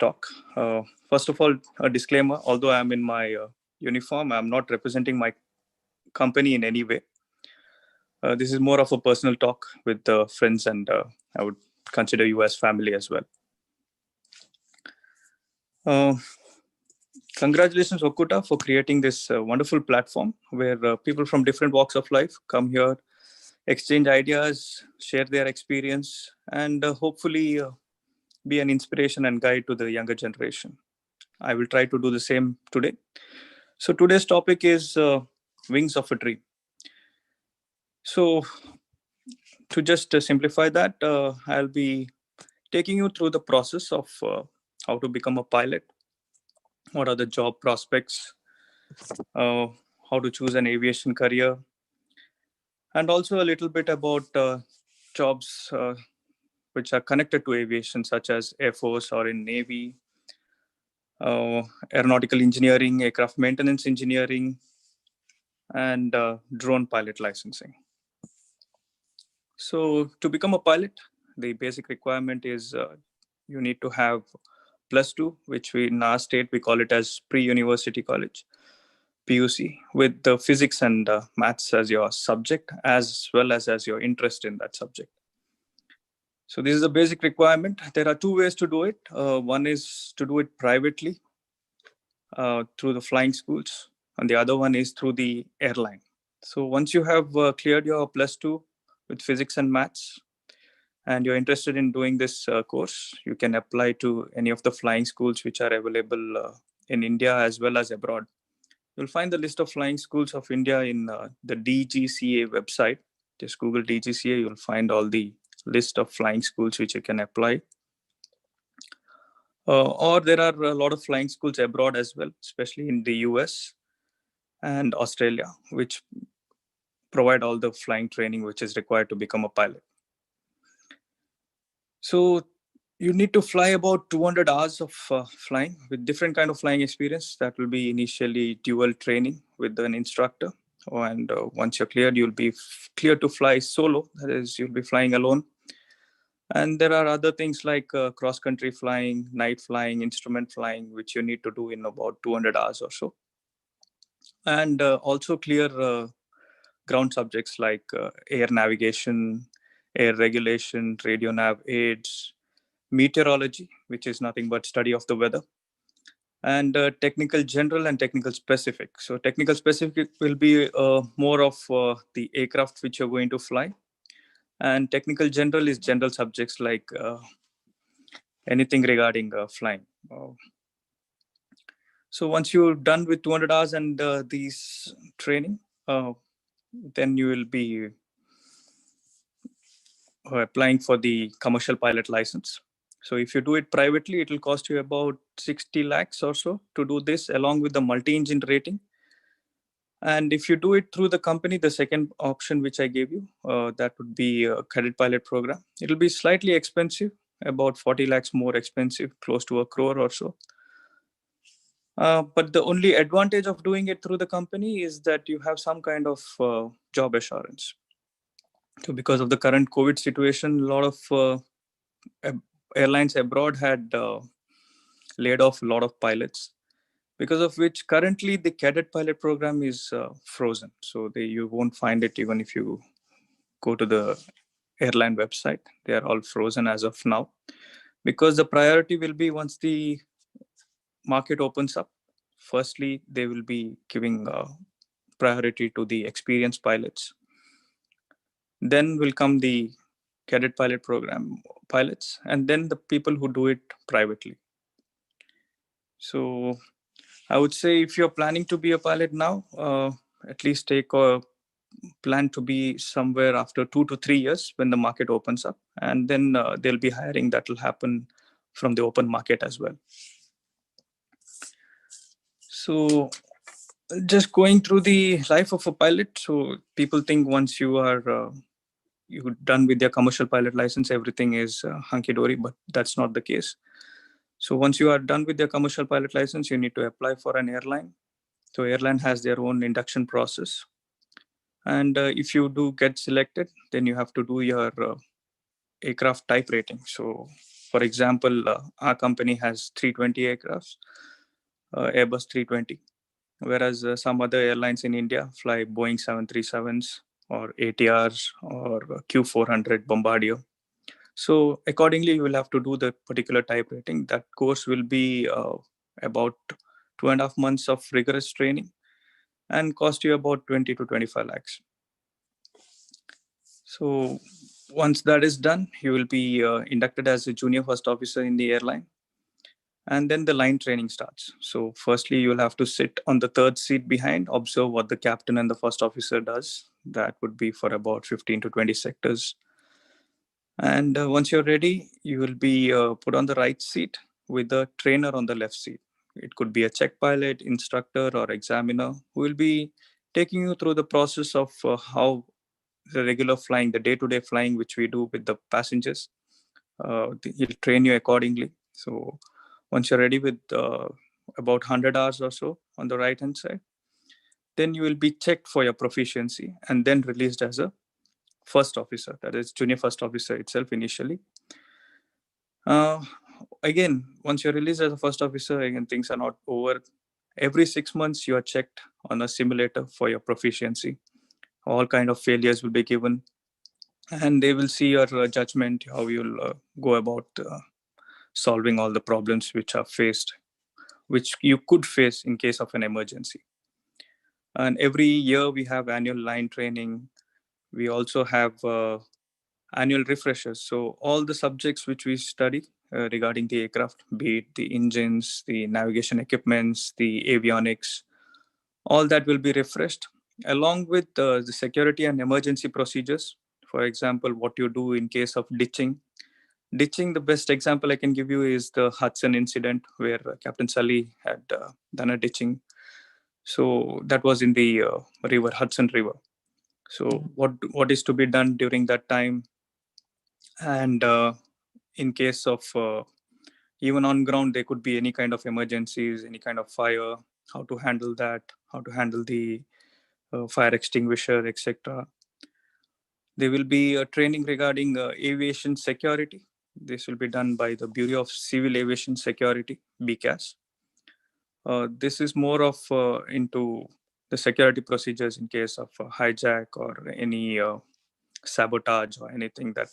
talk. First of all, a disclaimer, although I'm in my uniform, I'm not representing my company in any way. This is more of a personal talk with friends, and I would consider you as family as well. Congratulations, Okuta, for creating this wonderful platform where people from different walks of life come here, exchange ideas, share their experience, and hopefully be an inspiration and guide to the younger generation. I will try to do the same today. So today's topic is wings of a dream. So to just simplify that, I'll be taking you through the process of how to become a pilot, what are the job prospects, how to choose an aviation career, and also a little bit about jobs which are connected to aviation, such as Air Force or in Navy, aeronautical engineering, aircraft maintenance engineering, and drone pilot licensing. So to become a pilot, the basic requirement is you need to have +2, which we in our state we call it as pre-university college, PUC, with the physics and maths as your subject, as well as your interest in that subject. So this is a basic requirement. There are two ways to do it. One is to do it privately through the flying schools, and the other one is through the airline. So once you have cleared your +2 with physics and maths, and you're interested in doing this course, you can apply to any of the flying schools which are available in India as well as abroad. You'll find the list of flying schools of India in the DGCA website. Just Google DGCA, you'll find all the list of flying schools which you can apply. Or there are a lot of flying schools abroad as well, especially in the US and Australia, which provide all the flying training which is required to become a pilot. So you need to fly about 200 hours of flying with different kind of flying experience. That will be initially dual training with an instructor. And once you're cleared, you'll be cleared to fly solo. That is, you'll be flying alone. And there are other things like cross-country flying, night flying, instrument flying, which you need to do in about 200 hours or so. And also clear ground subjects like air navigation, air regulation, radio nav aids, meteorology, which is nothing but study of the weather, and technical general and technical specific. So technical specific will be more of the aircraft which you're going to fly. And technical general is general subjects like anything regarding flying. So once you're done with 200 hours and these training, then you will be applying for the commercial pilot license. So if you do it privately, it will cost you about 60 lakhs or so to do this, along with the multi-engine rating. And if you do it through the company, the second option which I gave you, that would be a credit pilot program. It'll be slightly expensive, about 40 lakhs more expensive, close to 1 crore or so. But the only advantage of doing it through the company is that you have some kind of job assurance. So because of the current COVID situation, a lot of airlines abroad had laid off a lot of pilots, because of which currently the cadet pilot program is frozen. So you won't find it even if you go to the airline website. They are all frozen as of now, because the priority will be once the market opens up. Firstly, they will be giving priority to the experienced pilots. Then will come the cadet pilot program pilots, and then the people who do it privately. So I would say if you're planning to be a pilot now, at least take a plan to be somewhere after 2 to 3 years when the market opens up, and then there'll be hiring that will happen from the open market as well. So just going through the life of a pilot. So people think once you are you're done with your commercial pilot license, everything is hunky-dory, but that's not the case. So once you are done with your commercial pilot license, you need to apply for an airline. So airline has their own induction process. And if you do get selected, then you have to do your aircraft type rating. So For example, our company has 320 aircrafts, Airbus 320, whereas some other airlines in India fly Boeing 737s or ATRs or Q400 Bombardier. So accordingly, you will have to do the particular type rating. That course will be about 2.5 months of rigorous training and cost you about 20 to 25 lakhs. So once that is done, you will be inducted as a junior first officer in the airline. And then the line training starts. So firstly, you'll have to sit on the third seat behind, observe what the captain and the first officer does. That would be for about 15 to 20 sectors. And once you're ready, you will be put on the right seat with the trainer on the left seat. It could be a check pilot, instructor, or examiner who will be taking you through the process of how the regular flying, the day-to-day flying, which we do with the passengers. He'll train you accordingly. So once you're ready with about 100 hours or so on the right-hand side, then you will be checked for your proficiency and then released as a first officer, that is junior first officer itself initially. Again, once you're released as a first officer, again, things are not over. Every 6 months, you are checked on a simulator for your proficiency. All kind of failures will be given, and they will see your judgment, how you'll go about solving all the problems which are faced, which you could face in case of an emergency. And every year we have annual line training. We also have annual refreshers. So all the subjects which we study regarding the aircraft, be it the engines, the navigation equipments, the avionics, all that will be refreshed along with the security and emergency procedures. For example, what you do in case of ditching. Ditching, the best example I can give you is the Hudson incident where Captain Sully had done a ditching. So that was in the river, Hudson River. So what is to be done during that time? And in case of even on ground, there could be any kind of emergencies, any kind of fire, how to handle that, how to handle the fire extinguisher, etc. There will be a training regarding aviation security. This will be done by the Bureau of Civil Aviation Security, BCAS. This is more of into the security procedures in case of hijack or any sabotage or anything that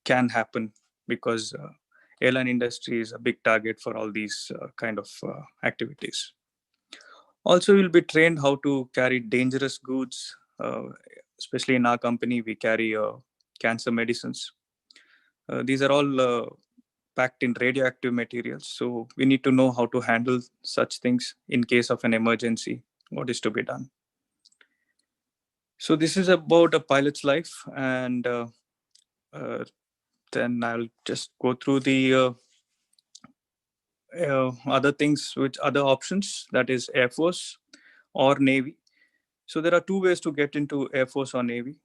can happen, because airline industry is a big target for all these kind of activities. Also, you'll be trained how to carry dangerous goods. Especially in our company, we carry cancer medicines. These are all packed in radioactive materials. So we need to know how to handle such things in case of an emergency, what is to be done. So this is about a pilot's life. And then I'll just go through the other things, which other options, that is Air Force or Navy. So there are two ways to get into Air Force or Navy.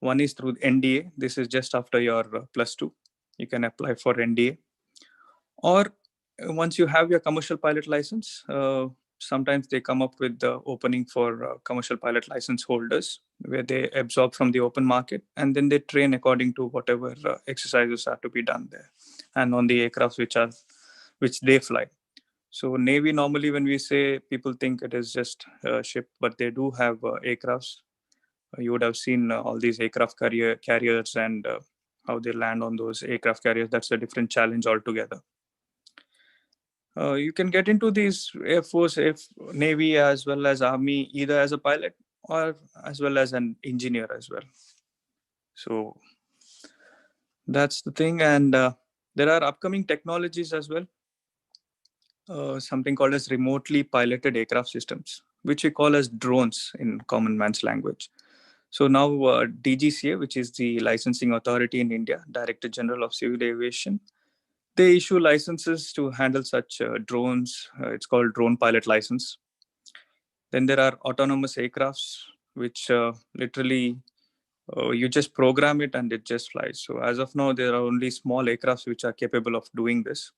One is through NDA. This is just after your +2. You can apply for NDA. Or once you have your commercial pilot license, sometimes they come up with the opening for commercial pilot license holders, where they absorb from the open market and then they train according to whatever exercises are to be done there and on the aircrafts which they fly. So Navy, normally when we say, people think it is just a ship, but they do have aircrafts. You would have seen all these aircraft carriers and how they land on those aircraft carriers. That's a different challenge altogether. You can get into these Air Force, Navy, as well as Army, either as a pilot or as well as an engineer as well. So that's the thing. And there are upcoming technologies as well. Something called as remotely piloted aircraft systems, which we call as drones in common man's language. So now DGCA, which is the licensing authority in India, Director General of Civil Aviation, they issue licenses to handle such drones. It's called drone pilot license. Then there are autonomous aircrafts, which literally you just program it and it just flies. So as of now, there are only small aircrafts which are capable of doing this.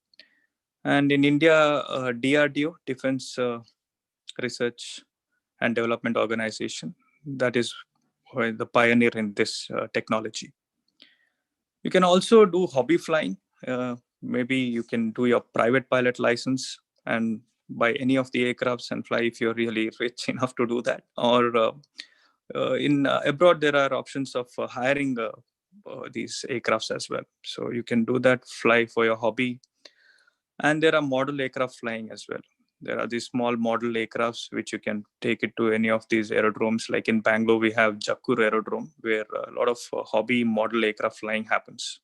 And in India, DRDO, Defense Research and Development Organization, that is the pioneer in this technology. You can also do hobby flying. maybe you can do your private pilot license and buy any of the aircrafts and fly if you're really rich enough to do that. Or in abroad, there are options of hiring these aircrafts as well. So you can do that, fly for your hobby. And there are model aircraft flying as well. There are these small model aircrafts which you can take it to any of these aerodromes. Like in Bangalore, we have Jakkur Aerodrome, where a lot of hobby model aircraft flying happens.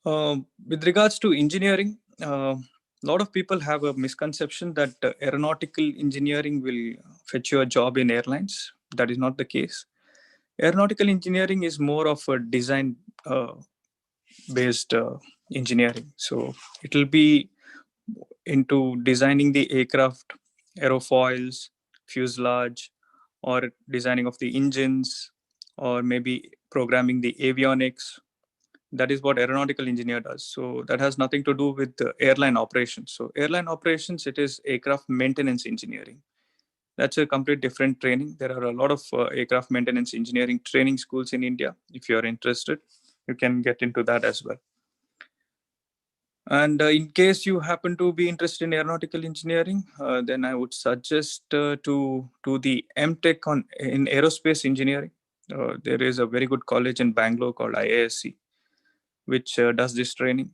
With regards to engineering, a lot of people have a misconception that aeronautical engineering will fetch you a job in airlines. That is not the case. Aeronautical engineering is more of a design based engineering. So it will be into designing the aircraft, aerofoils, fuselage, or designing of the engines, or maybe programming the avionics. That is what aeronautical engineer does. So that has nothing to do with airline operations. So airline operations, it is aircraft maintenance engineering. That's a complete different training. There are a lot of aircraft maintenance engineering training schools in India. If you're interested, you can get into that as well. And in case you happen to be interested in aeronautical engineering, then I would suggest to do the MTech in aerospace engineering. There is a very good college in Bangalore called IASC, which does this training.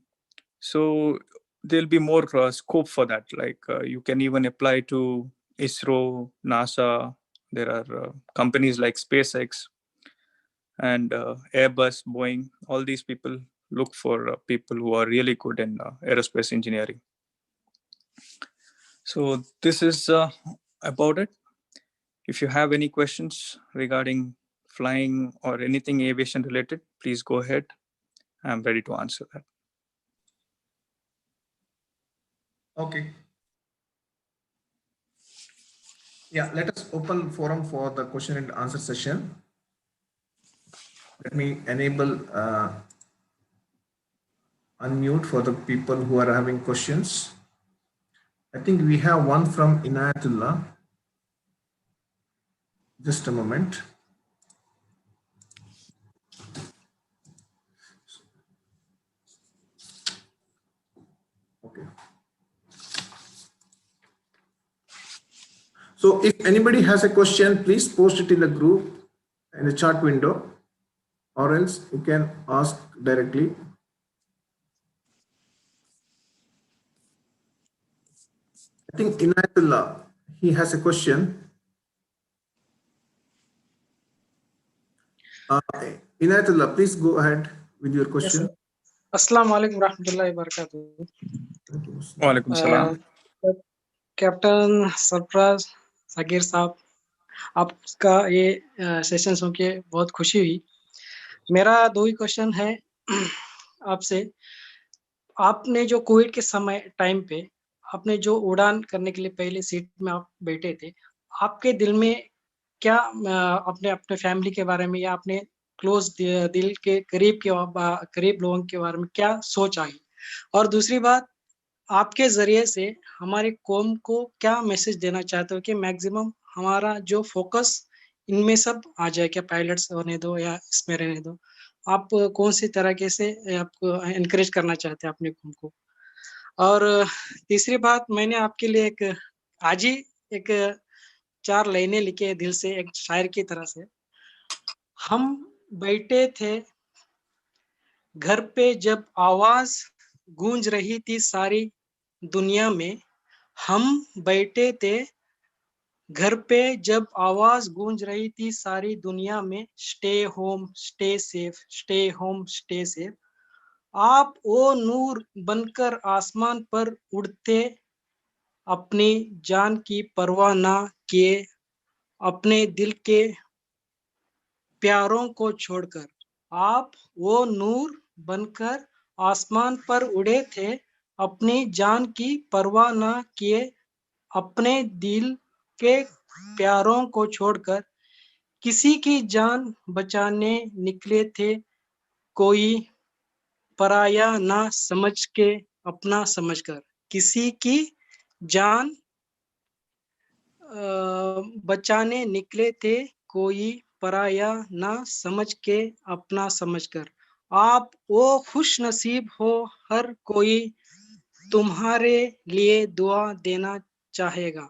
So there'll be more scope for that. Like you can even apply to ISRO, NASA. There are companies like SpaceX and Airbus, Boeing. All these people look for people who are really good in aerospace engineering. So this is about it. If you have any questions regarding flying or anything aviation related, please go ahead. I'm ready to answer that. Okay. Yeah, let us open forum for the question and answer session. Let me enable unmute for the people who are having questions. I think we have one from Inayatullah. Just a moment. Okay. So if anybody has a question, please post it in the group in the chat window, or else you can ask directly. I think Inayatullah, he has a question. Inayatullah, please go ahead with your question. Yes, Assalamu alaikum warahmatullahi wabarakatuh. Walaikum salam. Captain Sarfaraz Zakir साहब, आपका ये session सुन के बहुत खुशी हुई। मेरा दो ही question है आपसे। आपने जो कोविड के समय टाइम पे आपने जो उड़ान करने के लिए पहले सीट में आप बैठे थे, आपके दिल में क्या अपने अपने फैमिली के बारे में या अपने क्लोज दिल के करीब लोगों के बारे में क्या सोच आई? और दूसरी बात, आपके जरिए से हमारे कौम को क्या मैसेज देना चाहते हो कि मैक्सिमम हमारा जो फोकस इनमें सब आ जाए, क्या पायलट्स होने दो या इसमें रहने दो? आप कौन सी तरीके से आपको एनकरेज करना चाहते हैं अपने कौम को? और तीसरी बात, मैंने आपके लिए आज ही एक 4 लाइनें लिखे दिल से, एक शायर की तरह से। हम बैठे थे घर पे जब आवाज गूंज रही थी सारी दुनिया में, हम बैठे थे घर पे जब आवाज गूंज रही थी सारी दुनिया में, stay home stay safe, stay home stay safe. आप वो नूर बनकर आसमान पर उड़ते, अपनी जान की परवाह ना किए, अपने दिल के प्यारों को छोड़कर। आप वो नूर बनकर आसमान पर उड़े थे, अपनी जान की परवाह ना किए, अपने दिल के प्यारों को छोड़कर। किसी की जान बचाने निकले थे, कोई पराया ना समझ के अपना समझकर। किसी की जान बचाने निकले थे, कोई पराया ना समझ के अपना समझकर। आप वो खुश नसीब हो, हर कोई तुम्हारे लिए दुआ देना चाहेगा।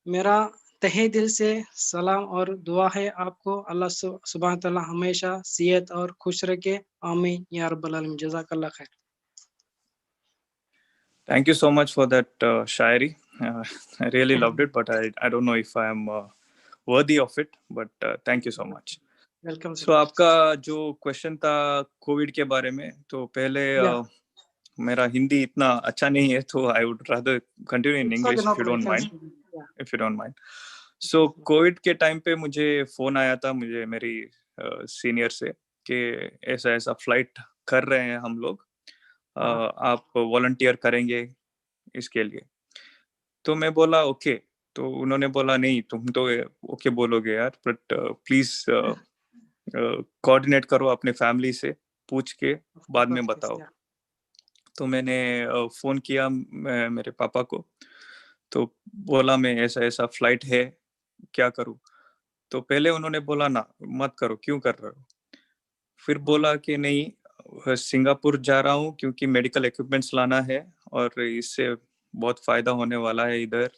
मेरा तहे दिल से सलाम और दुआ है आपको। अल्लाह सुब्हान तआला हमेशा सेहत और खुश रखे। आमीन या रब्बल आलमीन। जज़ाकल्लाह खैर। Thank you so much for that shairi. I really loved it, but I don't know if I am worthy of it. But thank you so much. Welcome So sir. आपका जो क्वेश्चन था Covid के बारे में, तो पहले या मेरा हिंदी इतना अच्छा नहीं है, तो I would rather continue in it's okay, English no if you don't problem, mind, या if you don't mind. So Covid के टाइम पे मुझे फोन आया था, मुझे मेरी सीनियर से, कि ऐसा ऐसा फ्लाइट कर रहे हैं हम लोग, आप वॉलंटियर करेंगे इसके लिए. तो मैं बोला ओके. तो उन्होंने बोला नहीं, तुम तो ओके बोलोगे यार, बट प्लीज कोऑर्डिनेट करो अपने फैमिली से, पूछ के बाद में बताओ. तो मैंने फोन किया मेरे पापा को, तो बोला मैं ऐसा ऐसा फ्लाइट है, क्या करूं. तो पहले उन्होंने बोला ना मत करो, क्यों कर रहे हो. फिर बोला कि नहीं, सिंगापुर जा रहा हूँ क्योंकि मेडिकल इक्विपमेंट्स लाना है और इससे बहुत फायदा होने वाला है इधर.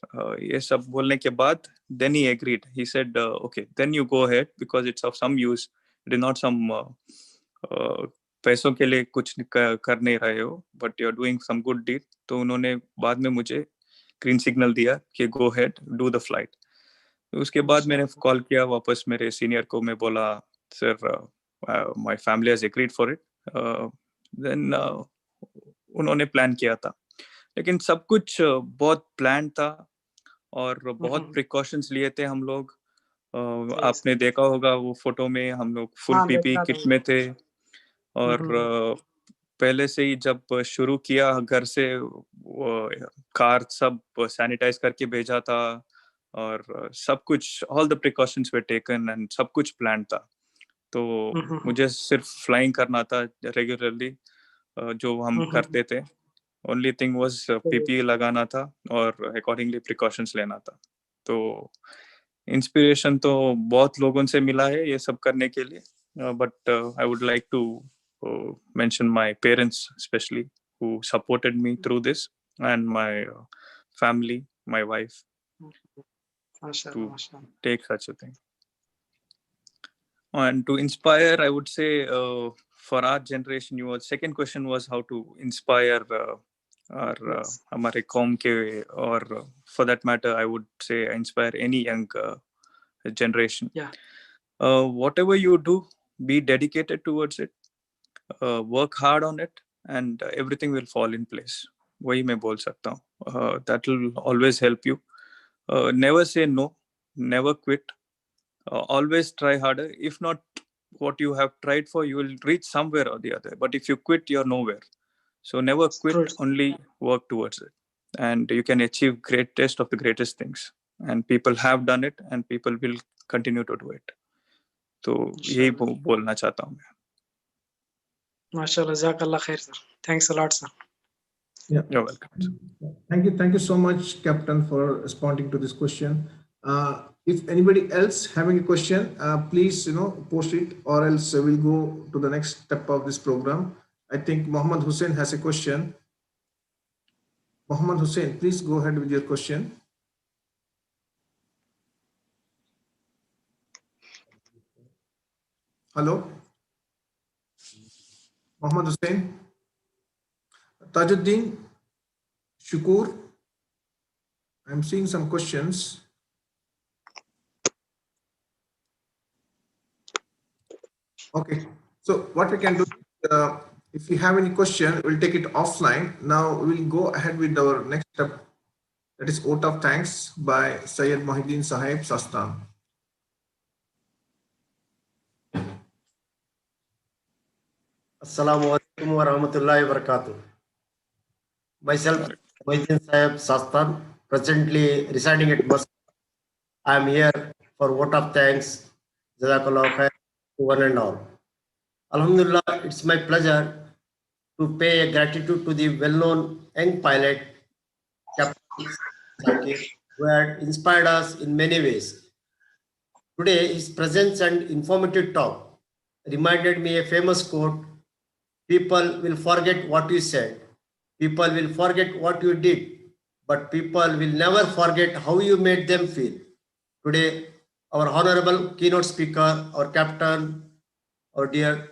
ये सब बोलने के बाद then he agreed. He said okay then you go ahead because it's of some use, it is not some पैसों के लिए कुछ कर नहीं रहे हो, but you are doing some good deed. तो उन्होंने बाद में मुझे ग्रीन सिग्नल दिया कि go ahead do the flight. उसके बाद मैंने कॉल किया वापस मेरे सीनियर को. मैं बोला sir my family has agreed for it. Then उन्होंने प्लान किया था, लेकिन सब कुछ बहुत प्लान था और बहुत प्रिकॉशंस लिए थे हम लोग. आपने देखा होगा वो फोटो में हम लोग फुल हाँ, पीपी देखा था किट वो। में थे. और पहले से ही जब शुरू किया घर से, कार सब सैनिटाइज करके भेजा था और सब कुछ, all the precautions were taken and सब कुछ प्लान था. तो मुझे सिर्फ फ्लाइंग करना था रेगुलरली, जो हम करते थे. ओनली थिंग वाज पीपी लगाना था और अकॉर्डिंगली प्रिकॉशंस लेना था. तो इंस्पिरेशन तो बहुत लोगों से मिला है ये सब करने के लिए, but I would like to mention my parents especially, who supported me through this, and my family, my wife, माशाल्लाह, to माशाल्लाह। take such a thing. And to inspire, I would say, for our generation, your second question was how to inspire our Yes. हमारे कौम के, or for that matter I would say inspire any young generation. Yeah. Whatever you do, be dedicated towards it, work hard on it, and everything will fall in place. वही मैं बोल सकता हूँ. That will always help you. Never say no, never quit. Always try harder. If not what you have tried for, you will reach somewhere or the other. But if you quit, you're nowhere. So never quit, True. only work towards it. And you can achieve greatest of the greatest things. And people have done it, and people will continue to do it. तो यही बोलना चाहता हूँ मैं. माशाल्लाह, जज़ाकल्लाह खैर sir. Thanks a lot sir. Yeah. You're welcome. Thank you so much, Captain, for responding to this question. If anybody else having a question, please post it, or else we'll go to the next step of this program. I think Mohammed Hussein has a question. Mohammed Hussein, please go ahead with your question. Hello, Mohammed Hussein. Tajuddin, Shukur, I'm seeing some questions. Okay, so what we can do, if you have any question, we'll take it offline. Now we'll go ahead with our next step, that is vote of thanks by Syed Mohiddin Sahib Sastan. Assalamu alaikum wa rahmatullahi wa barakatuh. Myself, Mohiddin Sahib Sastan, presently residing at Muscat. I am here for vote of thanks. Jazakallah khair to one and all. Alhamdulillah, it's my pleasure to pay gratitude to the well-known young pilot, Captain Zakir, who had inspired us in many ways. Today, his presence and informative talk reminded me a famous quote: People will forget what you said. People will forget what you did. But people will never forget how you made them feel. Today, our honorable keynote speaker, our captain, our dear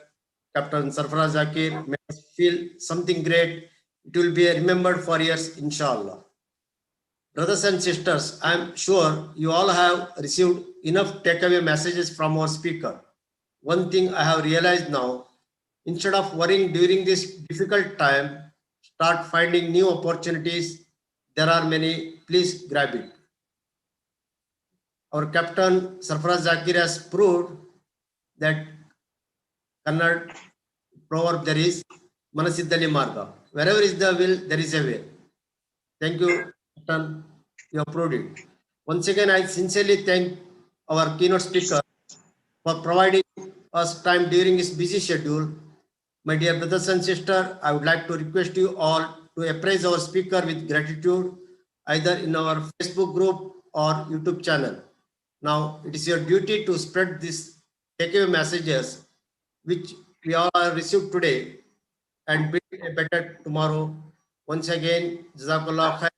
Captain Sarfaraz Zakir, made us feel something great. It will be remembered for years, inshallah. Brothers and sisters, I am sure you all have received enough takeaway messages from our speaker. One thing I have realized now, instead of worrying during this difficult time, start finding new opportunities. There are many, please grab it. Our Captain Sarfaraz Zakir has proved that Kannada proverb there is Manasiddhali Marga. Wherever is the will, there is a way. Thank you, Captain. You have proved it. Once again, I sincerely thank our keynote speaker for providing us time during his busy schedule. My dear brothers and sisters, I would like to request you all to appraise our speaker with gratitude, either in our Facebook group or YouTube channel. Now, it is your duty to spread these takeaway messages which we all have received today and build a better tomorrow. Once again, Jazakallah khair.